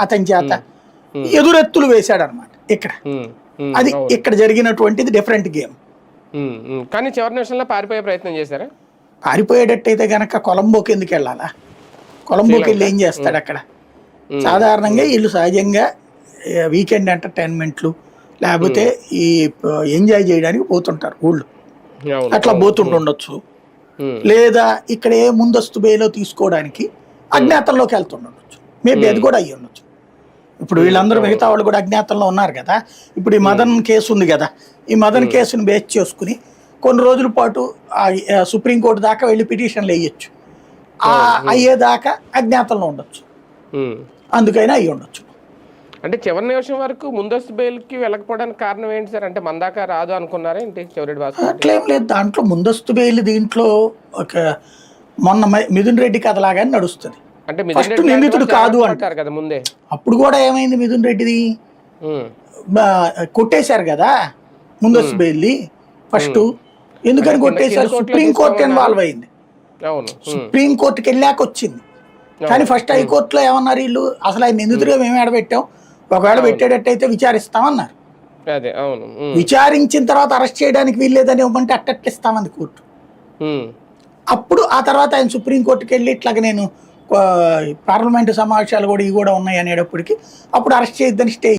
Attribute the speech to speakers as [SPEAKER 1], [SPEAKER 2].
[SPEAKER 1] అతని చేత ఎదురెత్తులు వేశాడు అనమాట ఇక్కడ. అది ఇక్కడ జరిగినటువంటిది డిఫరెంట్ గేమ్.
[SPEAKER 2] కానీ చివరి నిమిషంలో పారిపోయే ప్రయత్నం చేశారా?
[SPEAKER 1] పారిపోయేటట్టయితే గనక కొలంబోకి ఎందుకు వెళ్ళాలా? కొలంబోకి వెళ్ళి ఏం చేస్తాడు అక్కడ? సాధారణంగా వీళ్ళు సహజంగా వీకెండ్ ఎంటర్టైన్మెంట్లు లేకపోతే ఈ ఎంజాయ్ చేయడానికి పోతుంటారు ఊళ్ళు, అట్లా పోతుంటుండొచ్చు. లేదా ఇక్కడ ఏ ముందస్తు బేలో తీసుకోవడానికి అజ్ఞాతంలోకి వెళ్తుండొచ్చు. మేబీ అది కూడా అయ్యి ఉండొచ్చు. ఇప్పుడు వీళ్ళందరూ మిగతా వాళ్ళు కూడా అజ్ఞాతంలో ఉన్నారు కదా. ఇప్పుడు ఈ మదన్ కేసు ఉంది కదా, ఈ మదన్ కేసుని బేస్ చేసుకుని కొన్ని రోజుల పాటు సుప్రీంకోర్టు దాకా వెళ్ళి పిటిషన్లు వేయచ్చు. అయ్యేదాకా అజ్ఞాతంలో ఉండొచ్చు, అందుకైనా అయ్యి ఉండొచ్చు.
[SPEAKER 2] అంటే చివరి నిమిషం వరకు ముందస్తు బెయిల్కి వెళ్ళకపోవడానికి కారణం ఏంటి సార్? అంటే మన దాకా రాదు అనుకున్నారా ఏంటి చెవిరెడ్డి భాస్కర్?
[SPEAKER 1] అట్లేం లేదు, దాంట్లో ముందస్తు బెయిల్ దీంట్లో ఒక మొన్న మిథున్ రెడ్డి కథలాగానే నడుస్తుంది.
[SPEAKER 2] అంటే
[SPEAKER 1] ఫస్ట్ నిందితుడు కాదు అంటారు
[SPEAKER 2] కదా ముందే.
[SPEAKER 1] అప్పుడు కూడా ఏమైంది, మిథున్ రెడ్డిది కొట్టేశారు కదా ముందస్తు బెయిల్ ఫస్ట్. ఎందుకని కొట్టేశారు? సుప్రీంకోర్టు ఇన్వాల్వ్ అయింది. సుప్రీంకోర్టుకి వెళ్ళాక వచ్చింది. కానీ ఫస్ట్ హైకోర్టులో ఏమన్నారు వీళ్ళు, అసలు ఆయన నిందితుడిగా మేము ఏడబెట్టాం, ఒకవేళ పెట్టేటట్టయితే విచారిస్తామన్నారు. విచారించిన తర్వాత అరెస్ట్ చేయడానికి వీల్లేదని ఇవ్వమంటే అట్టట్లు ఇస్తామంది కోర్టు. అప్పుడు ఆ తర్వాత ఆయన సుప్రీంకోర్టుకి వెళ్ళి ఇట్లాగ నేను పార్లమెంటు సమావేశాలు కూడా ఇవి కూడా ఉన్నాయి అనేటప్పటికి అప్పుడు అరెస్ట్ చేయొద్దని స్టే